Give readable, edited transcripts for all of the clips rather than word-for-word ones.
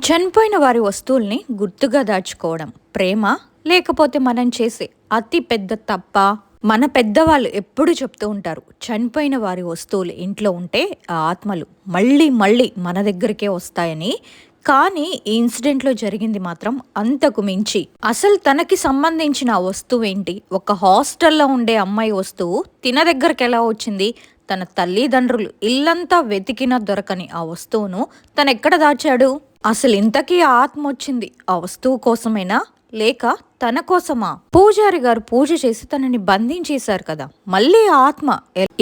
చనిపోయిన వారి వస్తువుల్ని గుర్తుగా దాచుకోవడం ప్రేమ, లేకపోతే మనం చేసే అతి పెద్ద తప్ప? మన పెద్దవాళ్ళు ఎప్పుడు చెప్తూ ఉంటారు, చనిపోయిన వారి వస్తువులు ఇంట్లో ఉంటే ఆ ఆత్మలు మళ్ళీ మళ్ళీ మన దగ్గరికే వస్తాయని. కానీ ఈ ఇన్సిడెంట్లో జరిగింది మాత్రం అంతకు మించి. అసలు తనకి సంబంధించిన ఆ వస్తువు ఏంటి? ఒక హాస్టల్లో ఉండే అమ్మాయి వస్తువు తిన దగ్గరికి ఎలా వచ్చింది? తన తల్లిదండ్రులు ఇల్లంతా వెతికినా దొరకని ఆ వస్తువును తను ఎక్కడ దాచాడు? అసలు ఇంతకీ ఆ ఆత్మ వచ్చింది ఆ వస్తువు కోసమేనా, లేక తన కోసమా? పూజారి గారు పూజ చేసి తనని బంధించేశారు కదా, మళ్ళీ ఆ ఆత్మ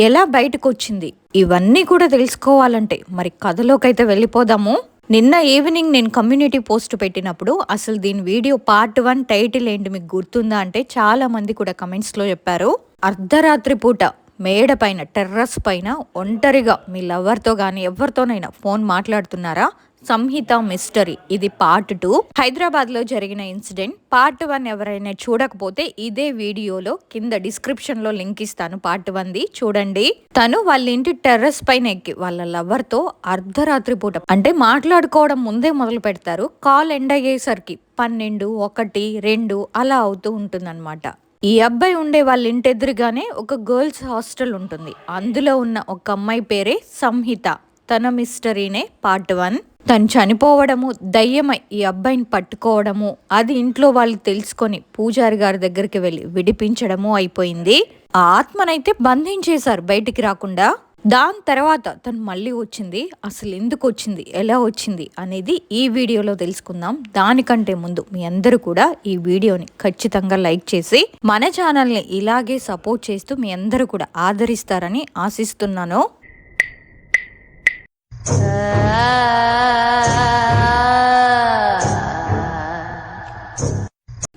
ఎలా బయటకు వచ్చింది? ఇవన్నీ కూడా తెలుసుకోవాలంటే మరి కథలోకైతే వెళ్ళిపోదాము. నిన్న ఈవినింగ్ నేను కమ్యూనిటీ పోస్ట్ పెట్టినప్పుడు అసలు దీని వీడియో పార్ట్ 1 టైటిల్ ఏంటి మీకు గుర్తుందా అంటే చాలా మంది కూడా కమెంట్స్లో చెప్పారు. అర్ధరాత్రి పూట మేడ పైన టెర్రస్ పైన ఒంటరిగా మీ లవర్తో కానీ ఎవరితోనైనా ఫోన్ మాట్లాడుతున్నారా? సంహిత మిస్టరీ, ఇది పార్ట్ 2. హైదరాబాద్లో జరిగిన ఇన్సిడెంట్. పార్ట్ 1 ఎవరైనా చూడకపోతే ఇదే వీడియోలో కింద డిస్క్రిప్షన్లో లింక్ ఇస్తాను, పార్ట్ 1ది చూడండి. తను వాళ్ళ ఇంటి టెర్రస్ పైన ఎక్కి వాళ్ళ లవర్తో అర్ధరాత్రి పూట అంటే మాట్లాడుకోవడం ముందే మొదలు పెడతారు. కాల్ ఎండ్ అయ్యేసరికి 12, 1, 2 అలా అవుతూ ఉంటుందన్నమాట. ఈ అబ్బాయి ఉండే వాళ్ళ ఇంటి ఎదురుగానే ఒక గర్ల్స్ హాస్టల్ ఉంటుంది. అందులో ఉన్న ఒక అమ్మాయి పేరే సంహిత. తన మిస్టరీనే పార్ట్ 1. తను చనిపోవడము, దయ్యమై ఈ అబ్బాయిని పట్టుకోవడము, అది ఇంట్లో వాళ్ళు తెలుసుకొని పూజారి గారి దగ్గరికి వెళ్ళి విడిపించడము అయిపోయింది. ఆ ఆత్మనైతే బంధించేశారు బయటికి రాకుండా. దాని తర్వాత తను మళ్ళీ వచ్చింది. అసలు ఎందుకు వచ్చింది, ఎలా వచ్చింది అనేది ఈ వీడియోలో తెలుసుకుందాం. దానికంటే ముందు మీ అందరూ కూడా ఈ వీడియోని ఖచ్చితంగా లైక్ చేసి మన ఛానల్ని ఇలాగే సపోర్ట్ చేస్తూ మీ అందరూ కూడా ఆదరిస్తారని ఆశిస్తున్నాను.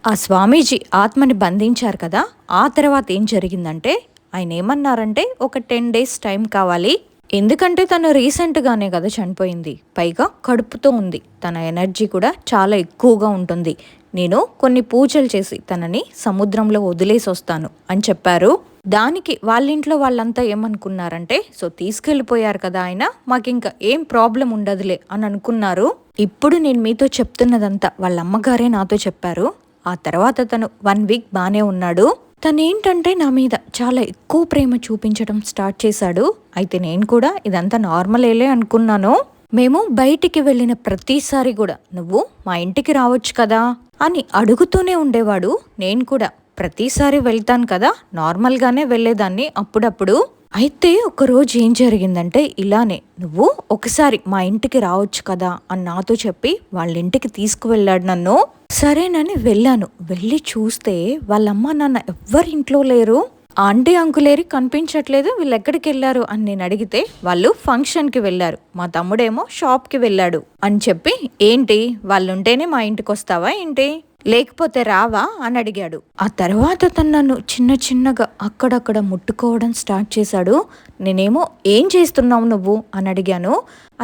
ఆ స్వామీజీ ఆత్మని బంధించారు కదా, ఆ తర్వాత ఏం జరిగిందంటే ఆయన ఏమన్నారంటే ఒక 10 days టైం కావాలి. ఎందుకంటే తను రీసెంట్గానే కదా చనిపోయింది, పైగా కడుపుతో ఉంది, తన ఎనర్జీ కూడా చాలా ఎక్కువగా ఉంటుంది. నేను కొన్ని పూజలు చేసి తనని సముద్రంలో వదిలేసి వస్తాను అని చెప్పారు. దానికి వాళ్ళ ఇంట్లో వాళ్ళంతా ఏమనుకున్నారంటే, సో తీసుకెళ్ళిపోయారు కదా ఆయన, మాకింకా ఏం ప్రాబ్లం ఉండదులే అని అనుకున్నారు. ఇప్పుడు నేను మీతో చెప్తున్నదంతా వాళ్ళ అమ్మగారే నాతో చెప్పారు. ఆ తర్వాత తను 1 week బాగానే ఉన్నాడు. తనేంటంటే నా మీద చాలా ఎక్కువ ప్రేమ చూపించడం స్టార్ట్ చేశాడు. అయితే నేను కూడా ఇదంతా నార్మలేలే అనుకున్నాను. మేము బయటికి వెళ్ళిన ప్రతిసారి కూడా నువ్వు మా ఇంటికి రావచ్చు కదా అని అడుగుతూనే ఉండేవాడు. నేను కూడా ప్రతిసారి వెళ్తాను కదా, నార్మల్గానే వెళ్ళేదాన్ని అప్పుడప్పుడు. అయితే ఒకరోజు ఏం జరిగిందంటే ఇలానే, నువ్వు ఒకసారి మా ఇంటికి రావచ్చు కదా అని నాతో చెప్పి వాళ్ళ ఇంటికి తీసుకువెళ్ళాడు నన్ను. సరేనని వెళ్ళాను. వెళ్ళి చూస్తే వాళ్ళ అమ్మ నాన్న ఎవ్వరు ఇంట్లో లేరు. ఆంటీ అంకులేరి కనిపించట్లేదు, వీళ్ళు ఎక్కడికి వెళ్ళారు అని నేను అడిగితే వాళ్ళు ఫంక్షన్కి వెళ్ళారు, మా తమ్ముడేమో షాప్కి వెళ్ళాడు అని చెప్పి, ఏంటి వాళ్ళుంటేనే మా ఇంటికి వస్తావా ఏంటి, లేకపోతే రావా అని అడిగాడు. ఆ తర్వాత తను నన్ను చిన్న చిన్నగా అక్కడక్కడ ముట్టుకోవడం స్టార్ట్ చేశాడు. నేనేమో ఏం చేస్తున్నావు నువ్వు అని అడిగాను.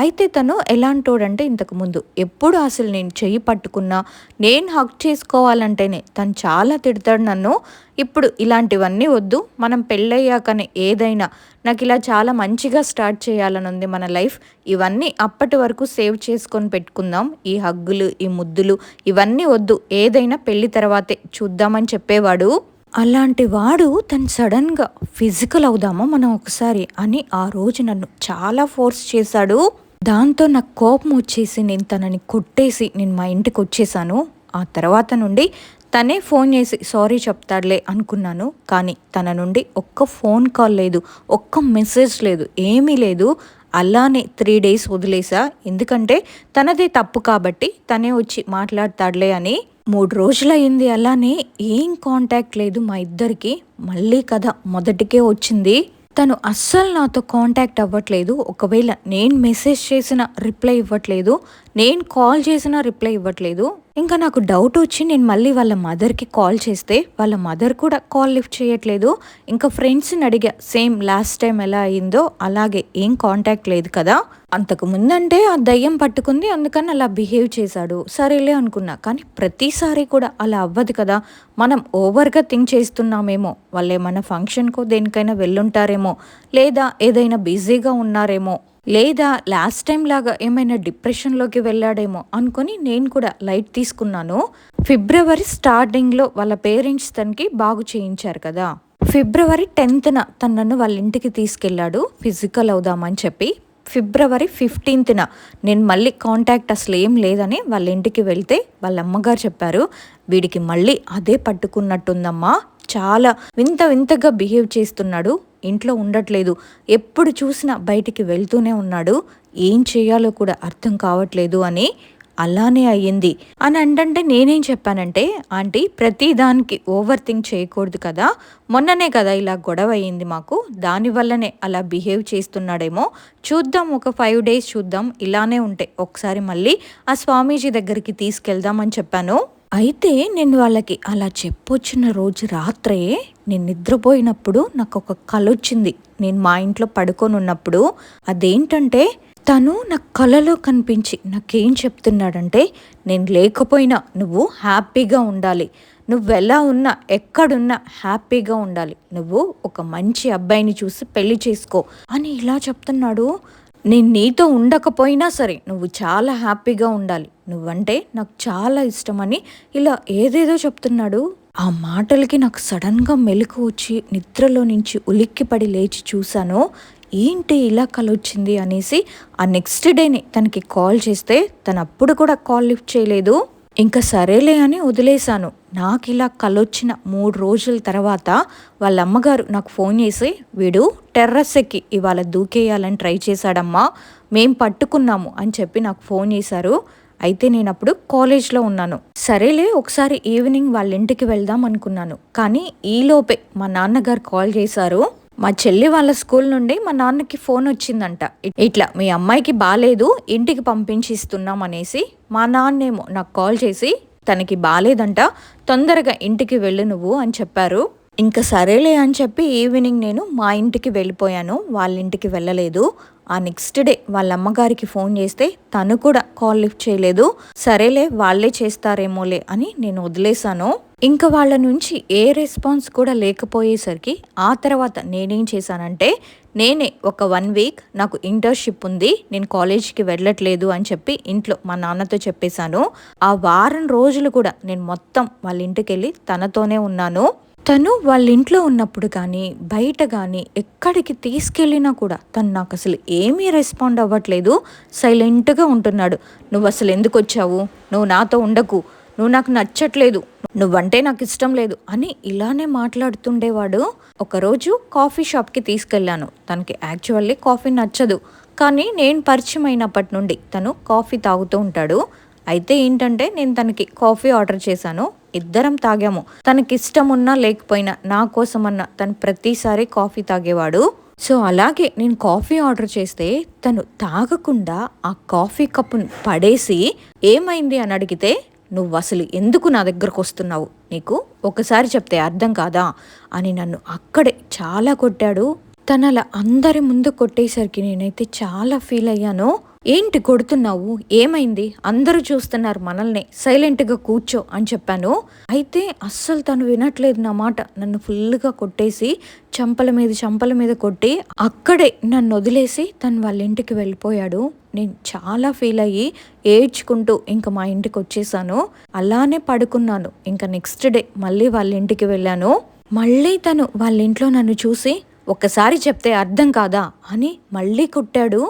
అయితే తను ఎలాంటోడంటే, ఇంతకు ముందు ఎప్పుడు అసలు నేను చెయ్యి పట్టుకున్నా, నేను హక్ చేసుకోవాలంటేనే తను చాలా తిడతాడు నన్ను. ఇప్పుడు ఇలాంటివన్నీ వద్దు, మనం పెళ్ళయ్యాకనే ఏదైనా, నాకు ఇలా చాలా మంచిగా స్టార్ట్ చేయాలని ఉంది మన లైఫ్, ఇవన్నీ అప్పటి వరకు సేవ్ చేసుకొని పెట్టుకుందాం, ఈ హగ్గులు ఈ ముద్దులు ఇవన్నీ వద్దు, ఏదైనా పెళ్లి తర్వాతే చూద్దామని చెప్పేవాడు. అలాంటి వాడు తను సడన్గా ఫిజికల్ అవుదామా మనం ఒకసారి అని ఆ రోజు నన్ను చాలా ఫోర్స్ చేశాడు. దాంతో నాకు కోపం వచ్చేసి నేను తనని కొట్టేసి నేను మా ఇంటికి వచ్చేసాను. ఆ తర్వాత నుండి తనే ఫోన్ చేసి సారీ చెప్తాడులే అనుకున్నాను. కానీ తన నుండి ఒక్క ఫోన్ కాల్ లేదు, ఒక్క మెసేజ్ లేదు, ఏమీ లేదు. అలానే 3 days వదిలేసా. ఎందుకంటే తనదే తప్పు కాబట్టి తనే వచ్చి మాట్లాడతాడులే అని. 3 రోజులు అయింది అలానే, ఏం కాంటాక్ట్ లేదు మా ఇద్దరికి. మళ్ళీ కథ మొదటికే వచ్చింది. తను అస్సలు నాతో కాంటాక్ట్ అవ్వట్లేదు. ఒకవేళ నేను మెసేజ్ చేసిన రిప్లై ఇవ్వట్లేదు, నేను కాల్ చేసినా రిప్లై ఇవ్వట్లేదు. ఇంకా నాకు డౌట్ వచ్చి నేను మళ్ళీ వాళ్ళ మదర్కి కాల్ చేస్తే వాళ్ళ మదర్ కూడా కాల్ లిఫ్ట్ చేయట్లేదు. ఇంకా ఫ్రెండ్స్ని అడిగా, సేమ్ లాస్ట్ టైం ఎలా అయిందో అలాగే, ఏం కాంటాక్ట్ లేదు కదా. అంతకు ముందంటే ఆ దయ్యం పట్టుకుంది అందుకని అలా బిహేవ్ చేశాడు, సరేలే అనుకున్నా. కానీ ప్రతిసారి కూడా అలా అవ్వదు కదా, మనం ఓవర్గా థింక్ చేస్తున్నామేమో, వాళ్ళు ఏమైనా ఫంక్షన్కో దేనికైనా వెళ్ళుంటారేమో, లేదా ఏదైనా బిజీగా ఉన్నారేమో లేదా లాస్ట్ టైం లాగా ఏమైనా డిప్రెషన్లోకి వెళ్ళాడేమో అనుకొని నేను కూడా లైట్ తీసుకున్నాను. ఫిబ్రవరి స్టార్టింగ్లో వాళ్ళ పేరెంట్స్ తనకి బాగు చేయించారు కదా. ఫిబ్రవరి 10న తను నన్ను వాళ్ళ ఇంటికి తీసుకెళ్ళాడు ఫిజికల్ అవుదామని చెప్పి. ఫిబ్రవరి 15న నేను మళ్ళీ కాంటాక్ట్ అసలు ఏం లేదని వాళ్ళ ఇంటికి వెళ్తే వాళ్ళ అమ్మగారు చెప్పారు, వీడికి మళ్ళీ అదే పట్టుకున్నట్టుందమ్మా, చాలా వింత వింతగా బిహేవ్ చేస్తున్నాడు, ఇంట్లో ఉండట్లేదు, ఎప్పుడు చూసినా బయటికి వెళ్తూనే ఉన్నాడు, ఏం చేయాలో కూడా అర్థం కావట్లేదు అని. అలానే అయ్యింది అని అంటే నేనేం చెప్పానంటే, ఆంటీ ప్రతిదానికి ఓవర్ థింక్ చేయకూడదు కదా, మొన్ననే కదా ఇలా గొడవ అయ్యింది మాకు, దానివల్లనే అలా బిహేవ్ చేస్తున్నాడేమో, చూద్దాం ఒక 5 days చూద్దాం, ఇలానే ఉంటే ఒకసారి మళ్ళీ ఆ స్వామీజీ దగ్గరికి తీసుకెళ్దాం అని చెప్పాను. అయితే నేను వాళ్ళకి అలా చెప్పొచ్చిన రోజు రాత్రే నేను నిద్రపోయినప్పుడు నాకు ఒక కల వచ్చింది. నేను మా ఇంట్లో పడుకొని ఉన్నప్పుడు అదేంటంటే, తను నా కలలో కనిపించి నాకేం చెప్తున్నాడంటే, నేను లేకపోయినా నువ్వు హ్యాపీగా ఉండాలి, నువ్వెలా ఉన్నా ఎక్కడున్నా హ్యాపీగా ఉండాలి, నువ్వు ఒక మంచి అబ్బాయిని చూసి పెళ్లి చేసుకో అని ఇలా చెప్తున్నాడు. నేను నీతో ఉండకపోయినా సరే నువ్వు చాలా హ్యాపీగా ఉండాలి, నువ్వంటే నాకు చాలా ఇష్టమని ఇలా ఏదేదో చెప్తున్నాడు. ఆ మాటలకి నాకు సడన్గా మెలకు వచ్చి నిద్రలో నుంచి ఉలిక్కిపడి లేచి చూశాను. ఏంటి ఇలా కలొచ్చింది అనేసి ఆ నెక్స్ట్ డేని తనకి కాల్ చేస్తే తను అప్పుడు కూడా కాల్ లిఫ్ట్ చేయలేదు. ఇంకా సరేలే అని వదిలేశాను. నాకు ఇలా కలొచ్చిన 3 రోజుల తర్వాత వాళ్ళ అమ్మగారు నాకు ఫోన్ చేసి, వీడు టెర్రస్ ఎక్కి ఇవాళ దూకేయాలని ట్రై చేశాడమ్మా, మేం పట్టుకున్నాము అని చెప్పి నాకు ఫోన్ చేశారు. అయితే నేను అప్పుడు కాలేజ్లో ఉన్నాను. సరేలే ఒకసారి ఈవినింగ్ వాళ్ళ ఇంటికి వెళ్దాం అనుకున్నాను. కానీ ఈలోపే మా నాన్నగారు కాల్ చేశారు. మా చెల్లి వాళ్ళ స్కూల్ నుండి మా నాన్నకి ఫోన్ వచ్చిందంట, ఇట్లా మీ అమ్మాయికి బాలేదు, ఇంటికి పంపించి ఇస్తున్నాం అనేసి. మా నాన్నేమో నాకు కాల్ చేసి, తనకి బాలేదంట, తొందరగా ఇంటికి వెళ్ళు నువ్వు అని చెప్పారు. ఇంకా సరేలే అని చెప్పి ఈవినింగ్ నేను మా ఇంటికి వెళ్ళిపోయాను, వాళ్ళ ఇంటికి వెళ్ళలేదు. ఆ నెక్స్ట్ డే వాళ్ళ అమ్మగారికి ఫోన్ చేస్తే తను కూడా కాల్ లిఫ్ట్ చేయలేదు. సరేలే వాళ్ళే చేస్తారేమోలే అని నేను వదిలేశాను. ఇంకా వాళ్ళ నుంచి ఏ రెస్పాన్స్ కూడా లేకపోయేసరికి ఆ తర్వాత నేనేం చేశానంటే, నేనే ఒక 1 week నాకు ఇంటర్న్షిప్ ఉంది, నేను కాలేజీకి వెళ్ళట్లేదు అని చెప్పి ఇంట్లో మా నాన్నతో చెప్పేశాను. ఆ వారం రోజులు కూడా నేను మొత్తం వాళ్ళ ఇంటికి వెళ్ళి తనతోనే ఉన్నాను. తను వాళ్ళ ఇంట్లో ఉన్నప్పుడు కానీ బయట కానీ ఎక్కడికి తీసుకెళ్ళినా కూడా తను నాకు అసలు ఏమీ రెస్పాండ్ అవ్వట్లేదు, సైలెంట్గా ఉంటున్నాడు. నువ్వు అసలు ఎందుకు వచ్చావు, నువ్వు నాతో ఉండకు, నువ్వు నాకు నచ్చట్లేదు, నువ్వంటే నాకు ఇష్టం లేదు అని ఇలానే మాట్లాడుతుండేవాడు. ఒకరోజు కాఫీ షాప్కి తీసుకెళ్ళాను. తనకి యాక్చువల్లీ కాఫీ నచ్చదు, కానీ నేను పరిచయం అయినప్పటి నుండి తను కాఫీ తాగుతూ ఉంటాడు. అయితే ఏంటంటే నేను తనకి కాఫీ ఆర్డర్ చేశాను, ఇద్దరం తాగాము. తనకి ఇష్టం ఉన్నా లేకపోయినా నా కోసమన్నా తను ప్రతిసారి కాఫీ తాగేవాడు. సో అలాగే నేను కాఫీ ఆర్డర్ చేస్తే తను తాగకుండా ఆ కాఫీ కప్పును పడేసి, ఏమైంది అని అడిగితే, నువ్వు అసలు ఎందుకు నా దగ్గరకు వస్తున్నావు, నీకు ఒకసారి చెప్తే అర్థం కాదా అని నన్ను అక్కడే చాలా కొట్టాడు. తను అలా అందరి ముందు కొట్టేసరికి నేనైతే చాలా ఫీల్ అయ్యాను. ఏంటి కొడుతున్నావు, ఏమైంది, అందరూ చూస్తున్నారు మనల్ని, సైలెంట్గా కూర్చో అని చెప్పాను. అయితే అస్సలు తను వినట్లేదు నా మాట. నన్ను ఫుల్గా కొట్టేసి చంపల మీద కొట్టి అక్కడే నన్ను వదిలేసి తను వాళ్ళ ఇంటికి వెళ్ళిపోయాడు. నేను చాలా ఫీల్ అయ్యి ఏడ్చుకుంటూ ఇంకా మా ఇంటికి వచ్చేసాను. అలానే పడుకున్నాను. ఇంకా నెక్స్ట్ డే మళ్ళీ వాళ్ళ ఇంటికి వెళ్ళాను. మళ్ళీ తను వాళ్ళ ఇంట్లో నన్ను చూసి, ఒక్కసారి చెప్తే అర్థం కాదా అని మళ్ళీ కొట్టాడు.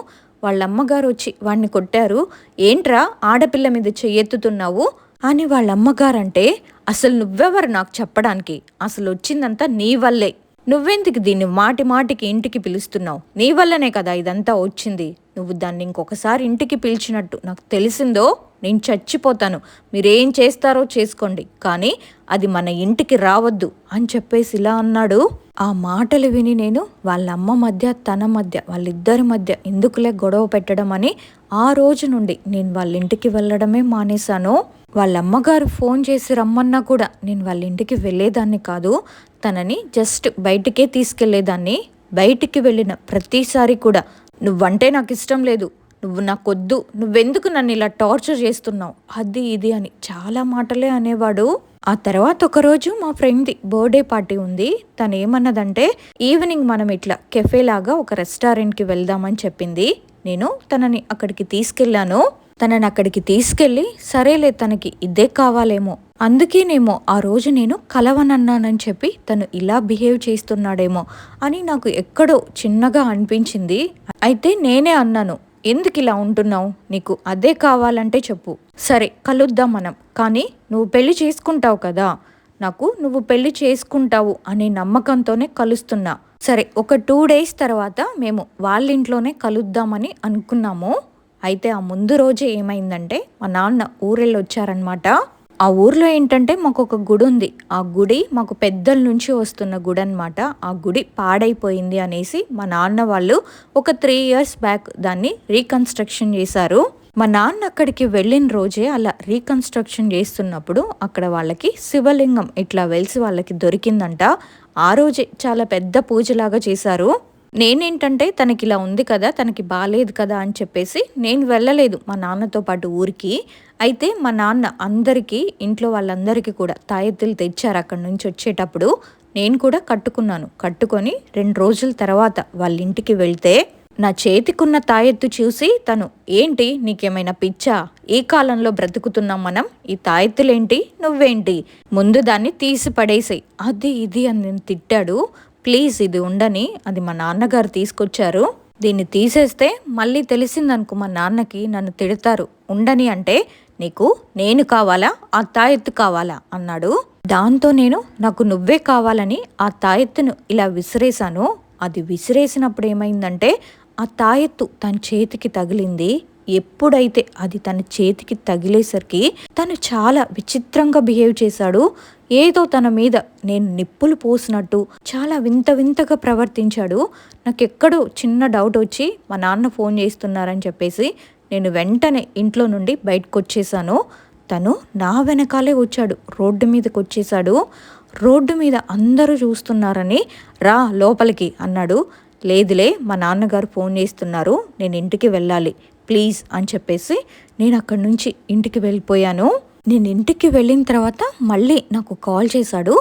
వాళ్ళ అమ్మగారు వచ్చి వాడిని కొట్టారు. ఏంట్రా ఆడపిల్ల మీద చెయ్యెత్తుతున్నావు అని వాళ్ళ అమ్మగారంటే, అసలు నువ్వెవరు నాకు చెప్పడానికి, అసలు వచ్చిందంతా నీ వల్లే, నువ్వెందుకు దీన్ని మాటి మాటికి ఇంటికి పిలుస్తున్నావు, నీ వల్లనే కదా ఇదంతా వచ్చింది, నువ్వు దాన్ని ఇంకొకసారి ఇంటికి పిలిచినట్టు నాకు తెలిసిందో నేను చచ్చిపోతాను, మీరేం చేస్తారో చేసుకోండి, కానీ అది మన ఇంటికి రావద్దు అని చెప్పేసి ఇలా అన్నాడు. ఆ మాటలు విని నేను వాళ్ళ అమ్మ మధ్య తన మధ్య వాళ్ళిద్దరి మధ్య ఎందుకులే గొడవ పెట్టడం అని ఆ రోజు నుండి నేను వాళ్ళ ఇంటికి వెళ్ళడమే మానేశాను. వాళ్ళ అమ్మగారు ఫోన్ చేసి రమ్మన్నా కూడా నేను వాళ్ళ ఇంటికి వెళ్ళేదాన్ని కాదు, తనని జస్ట్ బయటికే తీసుకెళ్లేదాన్ని. బయటికి వెళ్ళిన ప్రతిసారి కూడా, నువ్వంటే నాకు ఇష్టం లేదు, నువ్వు నాకొద్దు, నువ్వెందుకు నన్ను ఇలా టార్చర్ చేస్తున్నావు, అది ఇది అని చాలా మాటలే అనేవాడు. ఆ తర్వాత ఒకరోజు మా ఫ్రెండ్ది బర్త్డే పార్టీ ఉంది. తను ఏమన్నదంటే, ఈవినింగ్ మనం ఇట్లా కెఫే లాగా ఒక రెస్టారెంట్కి వెళ్దామని చెప్పింది. నేను తనని అక్కడికి తీసుకెళ్ళాను. తనని అక్కడికి తీసుకెళ్ళి సరేలే తనకి ఇదే కావాలేమో, అందుకేనేమో ఆ రోజు నేను కలవనన్నానని చెప్పి తను ఇలా బిహేవ్ చేస్తున్నాడేమో అని నాకు ఎక్కడో చిన్నగా అనిపించింది. అయితే నేనే అన్నాను, ఎందుకు ఇలా ఉంటున్నావు, నీకు అదే కావాలంటే చెప్పు, సరే కలుద్దాం మనం, కానీ నువ్వు పెళ్లి చేసుకుంటావు కదా, నాకు నువ్వు పెళ్లి చేసుకుంటావు అనే నమ్మకంతోనే కలుస్తున్నా. సరే ఒక 2 డేస్ తర్వాత మేము వాళ్ళ ఇంట్లోనే కలుద్దామని అనుకున్నాము. అయితే ఆ ముందు రోజే ఏమైందంటే మా నాన్న ఊరెళ్ళి వచ్చారనమాట. ఆ ఊర్లో ఏంటంటే మాకు ఒక గుడి ఉంది. ఆ గుడి మాకు పెద్దల నుంచి వస్తున్న గుడి అనమాట. ఆ గుడి పాడైపోయింది అనేసి మా నాన్న వాళ్ళు ఒక 3 years బ్యాక్ దాన్ని రీకన్స్ట్రక్షన్ చేశారు. మా నాన్న అక్కడికి వెళ్ళిన రోజే అలా రీకన్స్ట్రక్షన్ చేస్తున్నప్పుడు అక్కడ వాళ్ళకి శివలింగం ఇట్లా వెలిసి వాళ్ళకి దొరికిందంట. ఆ రోజే చాలా పెద్ద పూజలాగా చేశారు. నేనేంటంటే తనకి ఇలా ఉంది కదా, తనకి బాలేదు కదా అని చెప్పేసి నేను వెళ్ళలేదు మా నాన్నతో పాటు ఊరికి. అయితే మా నాన్న అందరికీ, ఇంట్లో వాళ్ళందరికీ కూడా తాయెత్తులు తెచ్చారు అక్కడి నుంచి వచ్చేటప్పుడు. నేను కూడా కట్టుకున్నాను. కట్టుకొని 2 రోజుల తర్వాత వాళ్ళ ఇంటికి వెళ్తే నా చేతికున్న తాయెత్తు చూసి తను, ఏంటి నీకేమైనా పిచ్చా, ఈ కాలంలో బ్రతుకుతున్నాం మనం, ఈ తాయెత్తులేంటి, నువ్వేంటి, ముందు దాన్ని తీసి పడేసాయి, అది ఇది అని నేను తిట్టాడు. ప్లీజ్ ఇది ఉండని, అది మా నాన్నగారు తీసుకొచ్చారు, దీన్ని తీసేస్తే మళ్ళీ తెలిసిందనుకో మా నాన్నకి నన్ను తిడతారు, ఉండని అంటే నీకు నేను కావాలా ఆ తాయెత్తు కావాలా అన్నాడు. దాంతో నేను నాకు నువ్వే కావాలని ఆ తాయెత్తును ఇలా విసిరేశాను. అది విసిరేసినప్పుడు ఏమైందంటే ఆ తాయెత్తు తన చేతికి తగిలింది. ఎప్పుడైతే అది తన చేతికి తగిలేసరికి తను చాలా విచిత్రంగా బిహేవ్ చేశాడు. ఏదో తన మీద నేను నిప్పులు పోసినట్టు చాలా వింత వింతగా ప్రవర్తించాడు. నాకెక్కడో చిన్న డౌట్ వచ్చి మా నాన్న ఫోన్ చేస్తున్నారని చెప్పేసి నేను వెంటనే ఇంట్లో నుండి బయటకు వచ్చేసాను. తను నా వెనకాలే వచ్చాడు, రోడ్డు మీదకి వచ్చేసాడు. రోడ్డు మీద అందరూ చూస్తున్నారని రా లోపలికి అన్నాడు. లేదులే మా నాన్నగారు ఫోన్ చేస్తున్నారు, నేను ఇంటికి వెళ్ళాలి ప్లీజ్ అని చెప్పేసి నేను అక్కడి నుంచి ఇంటికి వెళ్ళిపోయాను. నేను ఇంటికి వెళ్ళిన తర్వాత మళ్ళీ నాకు కాల్ చేశాడు.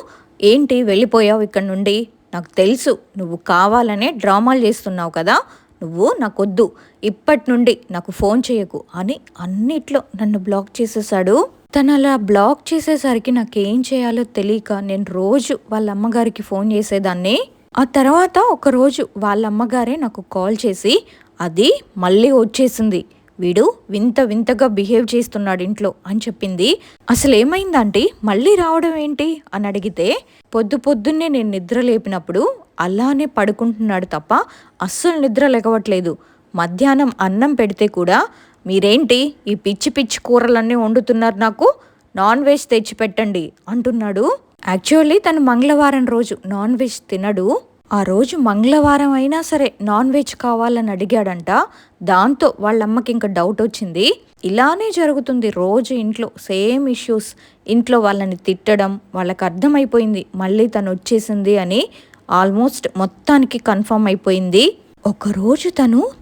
ఏంటి వెళ్ళిపోయావు ఇక్కడ నుండి, నాకు తెలుసు నువ్వు కావాలనే డ్రామాలు చేస్తున్నావు కదా, నువ్వు నాకొద్దు, ఇప్పటి నుండి నాకు ఫోన్ చేయకు అని అన్నిట్లో నన్ను బ్లాక్ చేసేసాడు. తను అలా బ్లాక్ చేసేసరికి నాకేం చేయాలో తెలియక నేను రోజు వాళ్ళ అమ్మగారికి ఫోన్ చేసేదాన్ని. ఆ తర్వాత ఒకరోజు వాళ్ళ అమ్మగారే నాకు కాల్ చేసి, అది మళ్ళీ వచ్చేసింది, వీడు వింత వింతగా బిహేవ్ చేస్తున్నాడు ఇంట్లో అని చెప్పింది. అసలు ఏమైందంటే మళ్ళీ రావడం ఏంటి అని అడిగితే, పొద్దున్నే నేను నిద్ర లేపినప్పుడు అలానే పడుకుంటున్నాడు తప్ప అస్సలు నిద్ర లేవట్లేదు. మధ్యాహ్నం అన్నం పెడితే కూడా మీరేంటి ఈ పిచ్చి పిచ్చి కూరలన్నీ వండుతున్నారు, నాకు నాన్ వెజ్ తెచ్చి పెట్టండి అంటున్నాడు. యాక్చువల్లీ తను మంగళవారం రోజు నాన్ వెజ్ తినడు. ఆ రోజు మంగళవారం అయినా సరే నాన్ వెజ్ కావాలని అడిగాడంట. దాంతో వాళ్ళమ్మకి ఇంకా డౌట్ వచ్చింది. ఇలానే జరుగుతుంది రోజు ఇంట్లో, సేమ్ ఇష్యూస్, ఇంట్లో వాళ్ళని తిట్టడం. వాళ్ళకి అర్థమైపోయింది మళ్ళీ తను వచ్చేసింది అని. ఆల్మోస్ట్ మొత్తానికి కన్ఫర్మ్ అయిపోయింది. ఒకరోజు